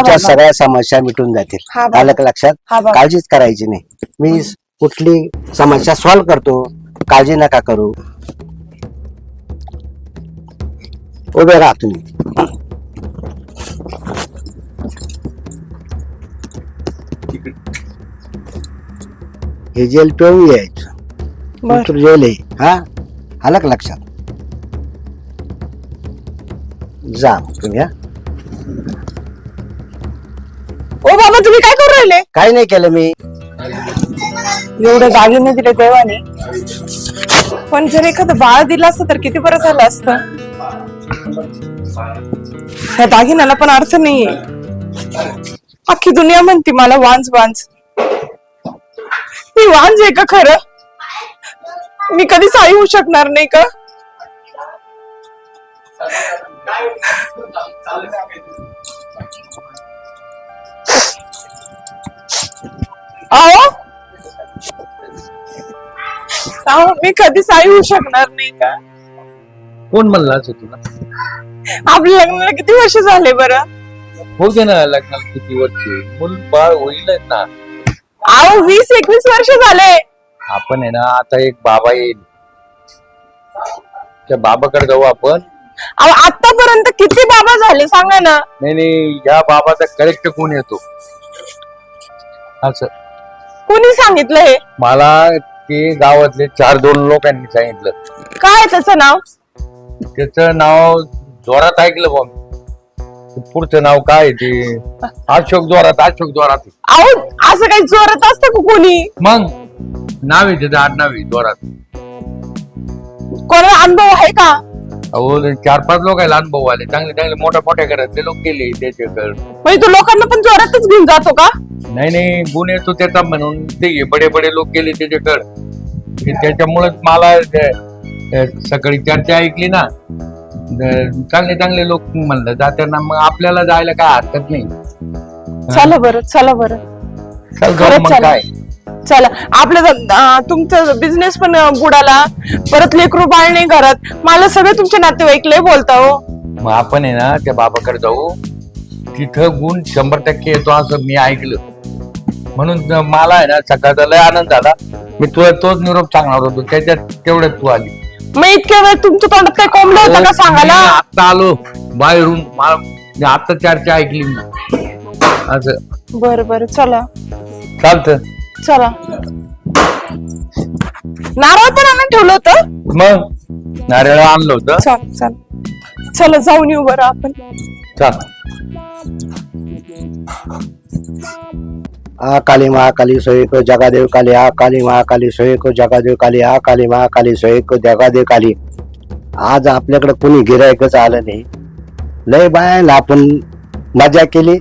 तुमच्या सगळ्या समस्या मिटून जातील. आलं का लक्षात? काळजीच करायची नाही. मी कुठली समस्या सॉल्व्ह करतो, काळजी नका करू. उभे राहा तुम्ही. हे जेल पिऊन घ्यायचं, जेल आहे. हा, आलं का लक्षात? जा तुम्ही. हा, ओ बाबा तुम्ही काय करू राहिले? काही नाही केलं मी. एवढे दागिने दिले देवाने, पण जर एखादं बाळ दिलं असतं तर किती बरं झालं असतं. ह्या दागिन्याला पण अर्थ नाहीये. अख्खी दुनिया म्हणती मला वांज वांज. मी वांज आहे का खरं? मी कधीच आई होऊ शकणार नाही का? मी कधीच आई होऊ शकणार नाही का? कोण म्हणलाच तुला? आपल्या लग्नाला किती वर्ष झाले बरं? हो दे ना, लग्नाला किती वर्ष, मूल बाळ होईलच ना. 20-21 वर्ष झाले. आपण आहे ना, आता एक बाबा येईल, त्या बाबाकडे जाऊ आपण. आतापर्यंत किती बाबा झाले सांगा ना. नाही, या बाबाचा करेक्ट कोण येतो असं कोणी सांगितलं हे? मला ते गावातले 4-2 लोकांनी सांगितलं. काय त्याचं नाव? त्याचं नाव जोरात ऐकलं बा. पुढचं नाव काय ते? अशोक जोरात. अहो असं काही जोरात असतं का कोणी? मग नाव आहे त्याचं, आडनाव आहे जोरात. कोणाला अनुभव आहे का? अहो 4-5 लोक आहे अनुभव आले, चांगले मोठ्या घरातले लोक गेले त्याच्याकडे. म्हणजे तू लोकांना पण जोरातच घेऊन जातो का? नाही, गुण येतो त्याचा म्हणून ते बडे लोक गेले त्याच्याकडे. त्याच्यामुळेच मला सकाळी चर्चा ऐकली ना, चांगले लोक म्हणलं जाताना, मग आपल्याला जायला काय हरकत नाही. चला बरं काय चला. आपलं तुमचा बिझनेस पण बुडाला, परत लेकरू बाळ नाही घरात. मला सगळे तुमचे नातेवाईक लय बोलता हो. मग आपण आहे ना त्या बाबाकडे जाऊ, तिथं गुण 100% येतो असं मी ऐकलं. म्हणून मला आहे ना सकाळचा लय आनंद झाला. मी तुला तोच निरोप सांगणार होतो, त्याच्यात तेवढ्यात तू आली. मग इतक्या वेळ तुमच्या तोंडात काही कोंबलं होतं का सांगायला? आता आलो बाहेरून, मला आता चर्चा ऐकली मी असं. बरं चला. चालतं. चला. नारळ पण आणून ठेवलं होतं. मग नारळ आणलं होतं. चला जाऊन येऊ बरं आपण. चल. आ काली महाकाली सोय को जगादेव काली. आ काली महाकाली सोय को जगादेव काली. आ काली महाकाली सोय को जगादेव काली. आज आपल्याकडे कोणी गिरायकच आलं नाही. लय बाया आपण मजा केली,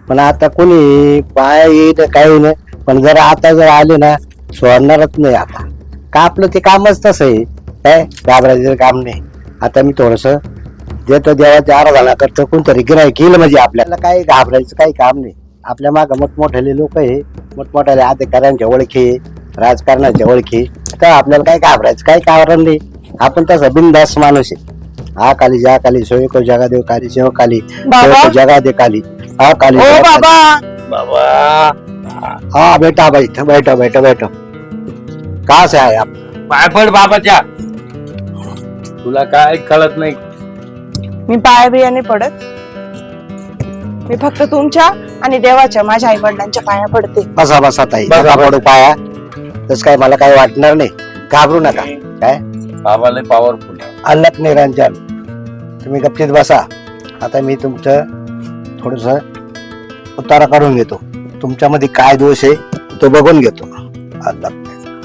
पण आता कोणी पाया येईल काही नाही. पण जर आता आले ना, सोडणारच नाही. आता का आपलं ते कामच तसं आहे, काय घाबरायचं काम नाही. आता मी थोडस देतो, देवाच्या आराधना करतो, कोणतरी गिरायक येईल म्हणजे आपल्याला काही घाबरायचं काही काम नाही. आपल्या मागे मोठमोठ्याले लोक आहे, मोठमोठ्याले अधिकाऱ्यांच्या ओळखी, राजकारणाच्या ओळखी, तर आपल्याला काही घाबरायचं काही कारण नाही. आपण तसं बिनधास्त माणूस आहे. हा काली जा काली सोय को जगादेव काली. शिव काली जगादेव काली. हा काली बाबा. हाँ बेटा बैठो. कहाँ से आए आप? पाय पड बाबाच्या. तुला काय कळत नाही. मी पाया बिया नाही पडत. मी फक्त तुमच्या आणि देवाच्या, माझ्या आई वडिलांच्या पाया पडते. बसा ताई, बसा पडू पाया. तस काय मला काही वाटणार नाही, घाबरू नका. काय बाबा लय पॉवरफुल. अलग निरंजन, तुम्ही गपचित बसा. आता मी तुमचं थोडस उतारा करून घेतो. तुमच्यामध्ये काय दोष आहे तो बघून घेतो.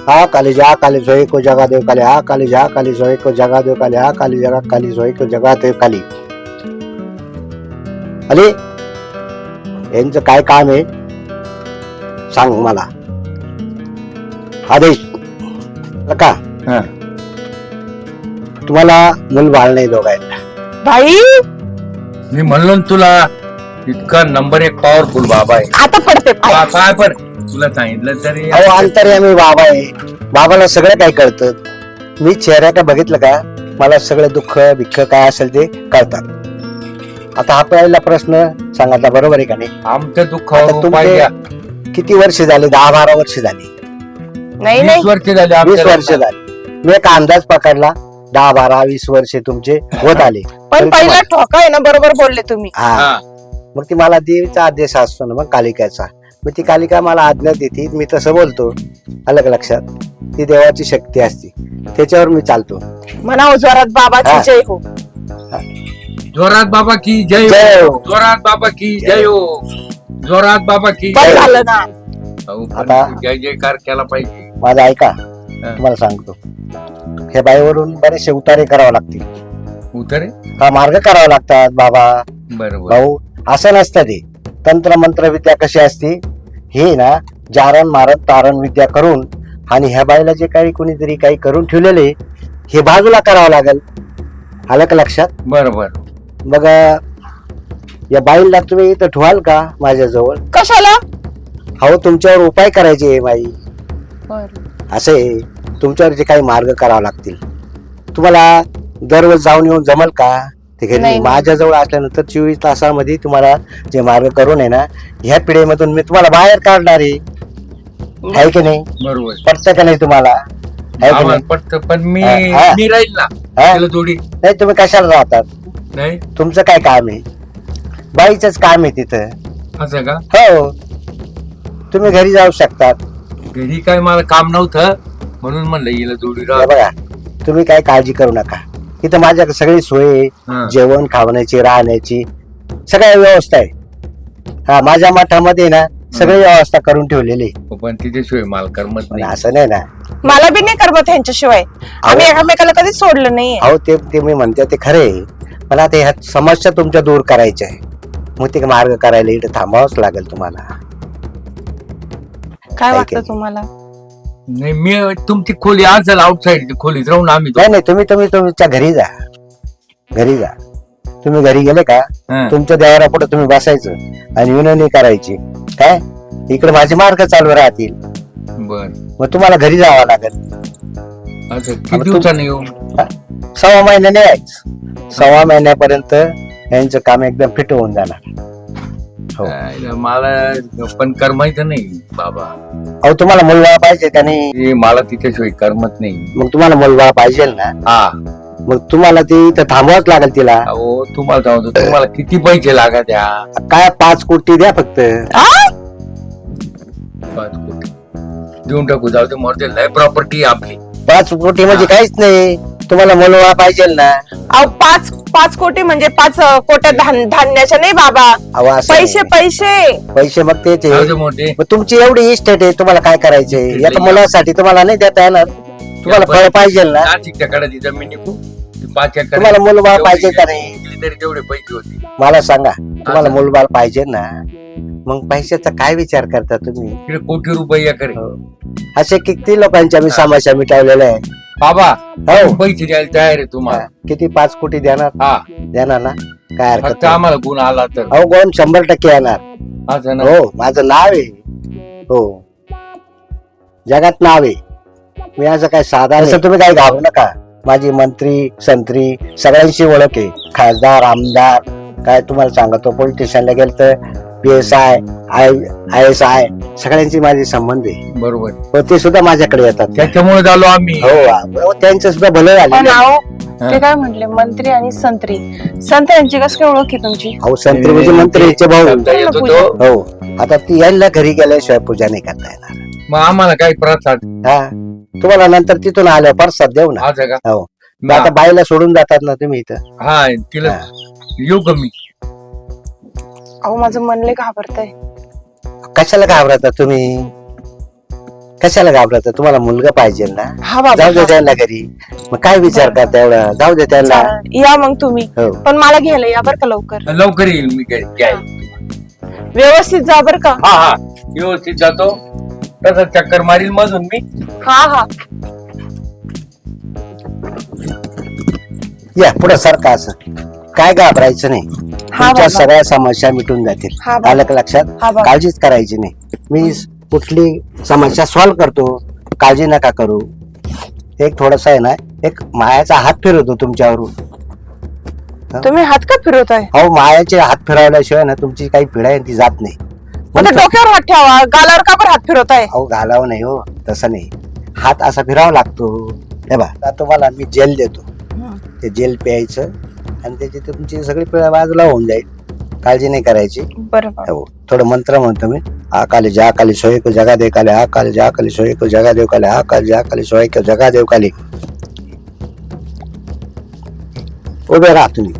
हा काली जा काली सोय को जगादेव काली. हा काली जा काली सोय को जगादेव काली. हा काली जगा काली सोय को जगादेव काली. अरे यांचं काय काम आहे सांग मला. आदेश का तुम्हाला मूल बाळ नाही दोघांना? भाई मी म्हणलो तुला, इतका नंबर 1 पॉवरफुल बाबा आहे. आता पडते काय पण तुला सांगितलं तरी. अंतर्यामी बाबा आहे. बाबाला सगळं काय कळतं. मी चेहऱ्याकडे बघितलं का, मला सगळं दुःख भिक्ख काय असेल ते कळतात. आता हा पहिला प्रश्न सांगितला बरोबर आहे का नाही? आमच्या आता दुःखावर तुमचे उपाय द्या. किती वर्ष झाले? 10-12 वर्ष झाली, नाही 20 नाही वर्ष झाले 20 आमच्या वर्ष झाली. मी एक अंदाज पकडला 10-12-20 वर्ष तुमचे होत आले. पण तरी पहिला ठोका आहे ना, बरोबर बोलले तुम्ही. हा, हा. मग ती मला देवीचा आदेश असतो ना, मग कालिकाचा. मग ती कालिका मला आज्ञा देते, मी तसं बोलतो. अलग लक्षात, ती देवाची शक्ती असते, त्याच्यावर मी चालतो. म्हणा जोरात बाबाची हा. जय हो. जोरात बाबा की जय जय हो. हो. जोरात बाबा की जय हो. जोरात बाबा की बरं जय हो. झालं ना. अहो, पण आता- जय जयकार केला पाहिजे. माझं ऐका, तुम्हाला सांगतो, ह्या बाईवरून बरेचसे उतारे करावे लागतील. उतरे हा, मार्ग करावा लागतात बाबा. बरोबर. भाऊ, असं नसतं ते. तंत्र मंत्र विद्या कशी असते, हे ना जारण मारण तारण विद्या करून, आणि ह्या बाईला जे काही कोणीतरी काही करून ठेवलेले, हे बाजूला करावं लागेल. आलं का लक्षात? बरोबर. मग या बाईला तुम्ही इथं ठेवाल का माझ्याजवळ? कशाला? हो, तुमच्यावर उपाय करायचे आहे बाई. बरं. असे तुमच्यावर जे काही मार्ग करावे लागतील. तुम्हाला दररोज जाऊन येऊन जमल का ते घरी? नाही. माझ्याजवळ असल्यानंतर 24 तासामध्ये तुम्हाला जे मार्ग करून आहे ना, ह्या पिढीमधून मी तुम्हाला बाहेर काढणार आहे की नाही? बरोबर. पटतं का नाही तुम्हाला? आहे की आम्हाला नाही? पटतं, पण मी हा. मी राहील ना हा? तिला जोडी. नाही, तुम्ही कशाला राहतात? नाही तुमचं काय काम आहे? बाईचंच काम आहे तिथं. असं का? हो, तुम्ही घरी जाऊ शकतात. घरी काय मला काम नव्हतं म्हणून म्हणलं हिला जोडी हे राहा. बघा, तुम्ही काय काळजी करू नका. इथं माझ्याकडे सगळी सोय आहे. हा. जेवण खावण्याची, राहण्याची सगळ्या व्यवस्था आहे. हा, माझ्या मठामध्ये ना सगळी व्यवस्था करून ठेवलेली आहे. पण तिच्याशिवाय मला करमत पण नाही. असं नाही ना. मला बी नाही करमत ह्यांच्याशिवाय. आम्ही एकामेकाला कधीच सोडलं नाहीये. अहो, ते मी म्हणते ते खरे आहे, पण आता ह्या समस्या तुमच्या दूर करायच्या आहे. मग ते मार्ग करायला इथं थांबावंच लागेल तुम्हाला. काय आहे वाटतं की? तुम्हाला? नाही मी तुमची खोली आज झाला आउटसाईड खोलीत राहून आम्ही नाही नाही, तुम्ही तुमच्या घरी जा. घरी जा. तुम्ही घरी गेले का, हा. तुमच्या देवारा पुढे तुम्ही बसायचं आणि विनवणी करायची. काय इकडे माझे मार्ग चालू राहतील. बर. मग तुम्हाला घरी जावं लागेल. असं किती दिवसाने येऊ? 6 महिन्याने यायचं. 6 महिन्यापर्यंत यांचं काम एकदम फिट होऊन जाणार. हो. मला पण करमायचं नाही बाबा. अहो, तुम्हाला मुलगा पाहिजे का नाही? हे मला तिच्याशिवाय करमत नाही. मग तुम्हाला मुलगा पाहिजे ना, हा. मग तुम्हाला ते इथं थांबवाच लागेल तिला. अहो तुम्हाला सांगतो, तुम्हाला किती पैसे लागत या? काय 5 कोटी द्या फक्त. आ? 5 कोटी देऊन टाकू. जाऊ दे, मोरते लय प्रॉपर्टी आपली. 5 कोटी म्हणजे काहीच नाही. तुम्हाला मुलगा पाहिजे ना. अहो, 5 कोटी म्हणजे 5 कोट्या धान्याच्या नाही बाबा. अहो, असं पैसे नाही. पैसे. पैसे मग तेच जाऊ आहे. दे मोठे. मग तुमची एवढी इस्टेट आहे, तुम्हाला काय करायचंय? ते एका लई- मुलासाठी तुम्हाला नाही देता येणार. तुम्हाला फळ पाहिजे ना. नाशिकच्या कडाची जमीन विकू. ती 5 एकर तुम्हाला मुलगा एवढी पाहिजे का नाही? विकली तरी तेवढे पैसे होते. मला सांगा, तुम्हाला असं. मुलबाळ पाहिजे ना, मग पैशाचा काय विचार करता तुम्ही? तिकडे कोटी रुपये एकर आहे. असे किती लोकांच्या मी समस्या मिटवलेल्या आहे. बाबा हो. पैसे द्यायला तयार आहे तुम्हाला. किती 5 कोटी देणार? हा. देणार ना, काय हरकत फक्त नाही. आम्हाला गुण आला तर. अहो, गोम 100% येणार. असं ना. हो, माझं नाव आहे. हो, जगात नाव आहे. मी असं काय साधा नाही. तुम्ही काही घाबरू नका. माझी मंत्री संत्री सगळ्यांशी ओळख आहे. खासदार आमदार काय तुम्हाला सांगतो, पोलीस स्टेशनला गेलं तर PSI ISI सगळ्यांची माझी संबंध आहे. बरोबर. हो, ते सुद्धा माझ्याकडे येतात. त्याच्यामुळे झालो आम्ही. हो, त्यांचं सुद्धा भलं पण झालं. अहो, हा. ते काय म्हटले मंत्री आणि संत्री. संत्र्यांची कस काय ओळख आहे तुमची? अहो, संत्री म्हणजे मंत्रीचे भाऊ. शब्द येत होतो. हो, आता ती यायला घरी गेल्याशिवाय पूजा नाही करता येणार. मग आम्हाला काही प्रसाद. हा, तुम्हाला नंतर तिथून आल्या परसाद देऊ ना. असं का? हो, मग आता बाईला सोडून जातात ना तुम्ही इथं. हा तिला हा. येऊ का मी? अहो, माझं मन लय घाबरतंय. कशाला घाबरता तुम्ही? कशाला घाबरता? तुम्हाला मुलगा पाहिजे ना. हा बाबा. जाऊ दे हा. त्यांना घरी. मग काय विचार करता एवढा? जाऊ दे त्यांना. चालेल. या मग तुम्ही. हो, पण मला घ्यायला या बर का लवकर. लवकर येईल मी घ्यायला. व्यवस्थित जा बर का. हा हा व्यवस्थित जातो. तसं चक्कर मारील मधून मी. हा हा. या पुढे सारखं असं काय घाबरायचं नाही. हा तुमच्या बाबा. सगळ्या समस्या मिटून जातील. हा बाबा. आलं का लक्षात? हा बाबा. काळजीच करायची नाही. मी कुठली समस्या सॉल्व्ह करतो, काळजी नका करू. एक थोडस आहे ना, एक मायाचा हात फिरवतो तुमच्यावरून. तुम्ही हात का फिरवताय? अहो मायाचे हात फिरवल्याशिवाय ना तुमची काही पिढा आहे ती जात नाही. आता डोक्यावर हात ठेवा, गालावर का बरं हात फिरवताय? अहो घालावं नाही हो, तसं नाही. हात असा फिरावा लागतो. हे बा आता तुम्हाला मी जेल देतो, ते जेल प्यायचं आणि त्याची तुमची सगळी पिढा बाजूला होऊन जाईल. काळजी नाही करायची. बरोबर. हो थोडं मंत्र म्हणतो मी. आ काली जा काली सोय को जगा दे काली, आ काली जा काली सोय को जगा देव काली, आ काली जा काली सोय को जगा देव काली. उभे राहा तुम्ही.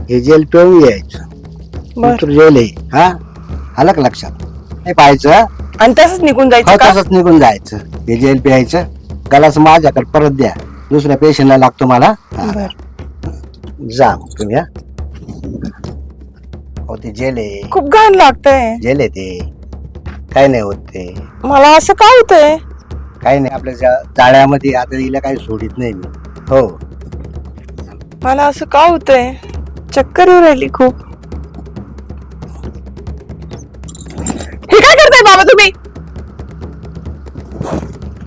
हे जेल पिऊन यायचं. बर. जेल आहे हा, आलं का लक्षात? नाही पाहायचं आणि तसंच निघून जायचं का? तसंच निघून जायचं. हे जेल प्यायचं, गलास माझ्याकडे परत द्या, दुसऱ्या पेशंटला लागतो मला. बर. जा मग तुम्ही. हा हो ते जेल आहे, खूप घाण लागतंय. जेल आहे ते, काय नाही होत ते. मला असं का होतंय? काही नाही, आपल्या जाळ्यामध्ये आता हिला काही सोडित नाही मी. हो मला असं का होतंय? चक्कर येऊ राहिली खूप. हे काय करताय बाबा तुम्ही?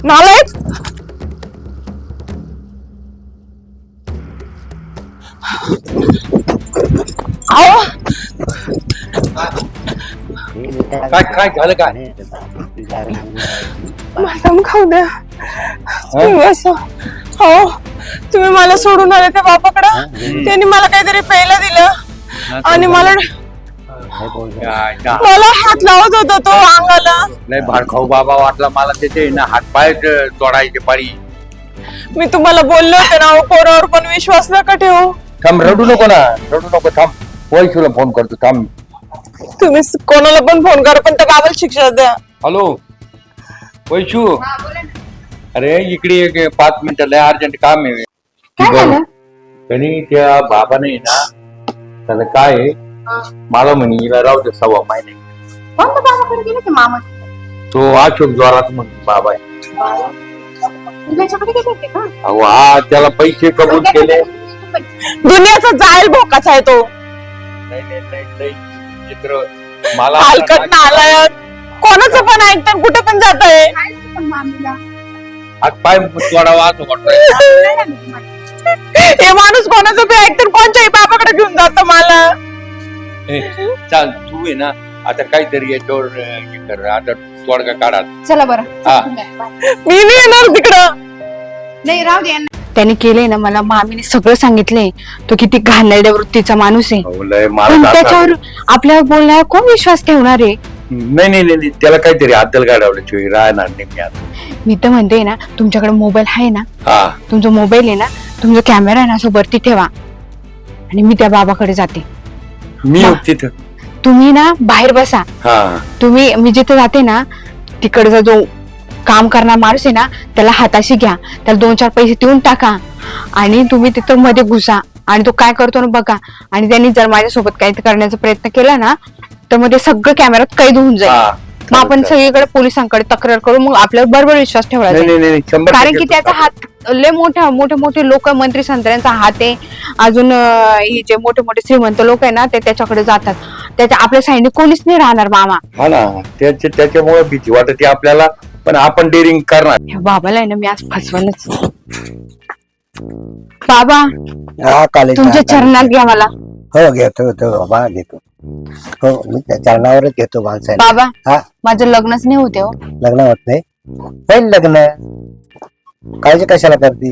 नालायक. अहो, काय झालं काय? मला खाऊ द्या. तुम्ही असं हो, तुम्ही मला सोडून आले त्या बापाकडं. त्यांनी मला काहीतरी प्यायला दिलं आणि मला हात लावत होता तो अंगाला. नाही भाडखाऊ बाबा वाटला मला, त्याचे ना हातपाय तोडायचे पाळी. मी तुम्हाला बोलले होते ना, पोरावर पण विश्वास नका ठेवू. थांब, रडू नको ना, रडू नको. थांब, वैशूला फोन करतो. थांब. तुम्ही कोणाला पण फोन करा, पण त्या बाबाला शिक्षा द्या. हॅलो वैशू, अरे इकडे एक 5 मिनिटं, लय अर्जंट काम आहे. त्यांनी त्या बाबाने ना, त्याला काय आहे, मला म्हणे हिला राहू दे 6 महिने. कोणत्या बाबाकडे गेले ते मामा? तो अशोक जोरात म्हणून बाबा आहे. त्याच्याकडे गेले होते का? अहो हा, त्याला पैसे कबूल केले. दुनियाचा जायल भोकाचा आहे तो. नाही नाही नाही नाही, चित्र मला हलकट नालायक. कोणाचं पण ऐकतात, कुठे पण जात आहे. काय झालं पण मामीला? हातपाय तोडावा असं वाटतंय. हे माणूस कोणाचं बी ऐकतात, कोणत्याही बाबाकडे घेऊन जात मला. ए, चाल तू आहे ना, आता काहीतरी याच्यावर हे कर, आता तोडगा काढा. चला बरं. हा. मी नाही येणार तिकडं. नाही राहू दे यांना. त्याने केलंय ना, मला मामीने सगळं सांगितलंय. तो किती घाणेरड्या वृत्तीचा माणूस आहे. अहो, लय पण मला त्याच्यावर आपल्या बोलण्यावर कोण विश्वास ठेवणार आहे? नाही नाही नाही, त्याला काहीतरी अद्दल काढावल्याशिवाय राहणार नाही मी आता. मी तर म्हणते ना, तुमच्याकडे मोबाईल आहे ना, हा तुमचा मोबाईल आहे ना, तुमचा कॅमेरा आहे ना, असं वरती ठेवा आणि मी त्या बाबाकडे जाते. मी येऊ तिथं. तुम्ही ना बाहेर बसा. हा मी जिथे जाते ना, तिकडचा जो काम करणार माणूस आहे ना, त्याला हाताशी घ्या, त्याला 2-4 पैसे देऊन टाका आणि तुम्ही तिथं मध्ये घुसा आणि तो काय करतो ना बघा. आणि त्यांनी जर माझ्यासोबत काही करण्याचा प्रयत्न केला ना, तर मध्ये सगळं कॅमेऱ्यात कैद होऊन जाईल. हा. मग आपण सगळीकडे पोलिसांकडे तकरार करू, मग आपल्यावर बरोबर विश्वास ठेवला नाही जाईल. नाही नाही, 100% कारण की त्याचा हात लय मोठे लोक, मंत्री संत्र्यांचा हात आहे. अजून हे जे मोठे श्रीमंत लोक आहे ना, ते त्याच्याकडे जातात. त्याच्या आपल्या साईडने कोणीच नाही राहणार मामा. हा ना, त्याच्यामुळे भीती वाटते आपल्याला, पण आपण डेअरिंग करणार. ह्या बाबाला आहे ना, मी आज फसवलंच. बाबा, हा काली तुमच्या चरणात घ्या मला. हो घेतो बाबा घेतो. हो मी त्या चरणावरच घेतो माणसाला. बाबा, हा माझं लग्नच नाही होते हो. लग्न होत नाही, पहिलं लग्न. काळजी कशाला करती?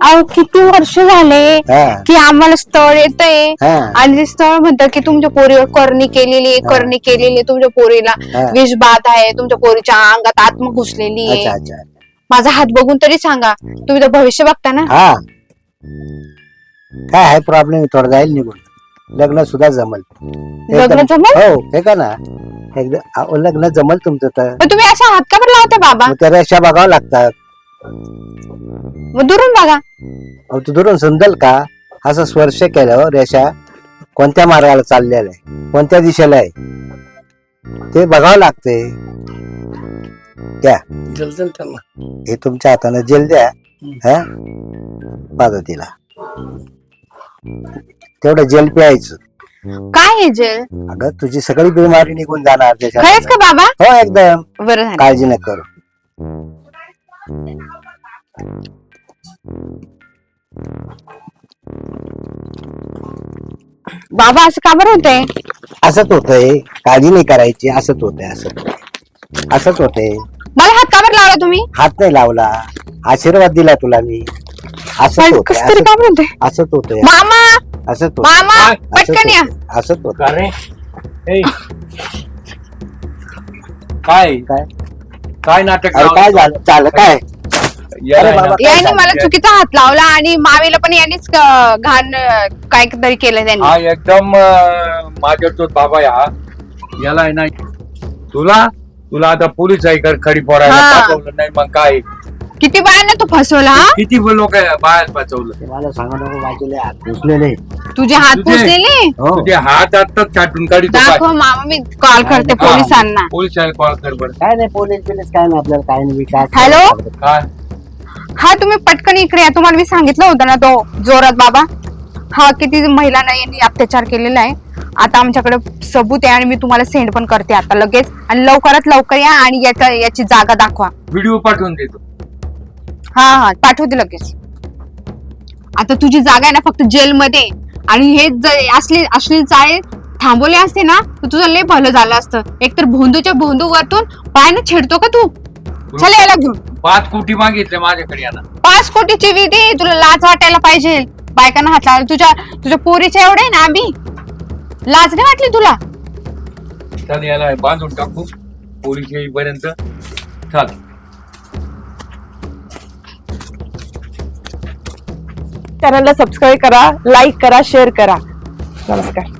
अहो किती वर्ष झाले हा की आम्हाला स्थळ येतंय हा आणि ते स्थळ म्हणतं की तुमच्या पोरीवर करणी केलेली तुमच्या पोरीला हा. विष बाध आहे, तुमच्या पोरीच्या अंगात आत्मा घुसलेली अच्छा आहे. अच्छा. माझा हात बघून तरी सांगा, तुम्ही तर भविष्य बघता ना. हा काय आहे प्रॉब्लेम? थोडं जाईल निघून. लग्न सुद्धा जमल. लग्न जमल? हो हे का ना, एकदम लग्न जमल तुमचं. तर पण तुम्ही असा हात का बरं लावता बाबा? मग त्या रेषा बघावं लागतात. मग दुरून बघा. अहो तू दुरून समजल का? असं स्पर्श केल्यावर रेषा कोणत्या मार्गाला चाललेला आहे, कोणत्या दिशेला आहे, ते बघावं लागते. द्या हे तुमच्या हाताने जेल द्या. हा पादतीला तेवढं जेल प्यायचं. काय हे जेल? अगं तुझी सगळी बिमारी निघून जाणार त्याच्यात. खरंच का बाबा? हो एकदम. बरं झालं. काळजी न करू. बाबा असं का बरं होतंय? असंच होतंय, काळजी नाही करायची, असंच होतंय, असंच होतंय. मला हात का बरं लावला तुम्ही? हात नाही लावला, आशीर्वाद दिला तुला मी. असंच होतंय, कस तरी का बरं होतंय? असंच होतंय, मामा असंच मामा होतंय, पटकन या. असंच होतंय. का रे ए, काय काय काय नाटक अरे काय झालं झालं काय? याला अरे आहे बाबा, ना, यांनी मला चुकीचा हात लावला आणि मामीला पण यांनीच घाण काहीतरी केलं त्यांनी. हा एकदम माझ्या तो बाबा आहे हा. याला आहे ना तुला तुला आता पोलीस आहे का खडी पोरायला हा. पाठवलं नाही मग काय किती बायांना तू फसवला हा? किती लोक बाहेर पाचवलं ते मला सांगा नको, माझे हात घुसलेले. तुझे हात तुझे- पुसलेले? हो. तुझे हात आताच छाटून काढी दाखव मामा, मी कॉल करते पोलिसांना. पोलिसाला कॉल कर बरं काय नाही, पोलीस बिलीस काय नाही, आपल्याला काय नाही. काय हॅलो? काय हा तुम्ही पटकन इकडे या. तुम्हाला मी सांगितलं होतं ना तो जोरात बाबा, हा किती महिलांना यांनी अत्याचार केलेला आहे. आता आमच्याकडे सबूत आहे आणि मी तुम्हाला सेंड पण करते आता लगेच. आणि लवकरात लवकर या आणि याची जागा दाखवा. व्हिडिओ पाठवून देतो. हा हा पाठवते लगेच. आता तुझी जागा आहे ना फक्त जेलमध्ये. आणि हे असले अश्लील चाळे थांबवले असते ना तर तुझं लय भलं झालं असतं. एकतर भोंदूच्या भोंदू वरतून पायानं छेडतो का तू? चल याला घेऊन. 5 कोटी मागितले माझ्याकडे याला. 5 कोटीची विधी, तुला लाज वाटायला पाहिजे. बायकांना हात लावला तुझ्या पोरीच्या एवढे आहे ना आम्ही. लाज नाही वाटली तुला? चल याला बांधून टाकू पोलीस येईपर्यंत. चल चॅनलला सबस्क्राईब करा, लाईक करा, शेअर करा. नमस्कार.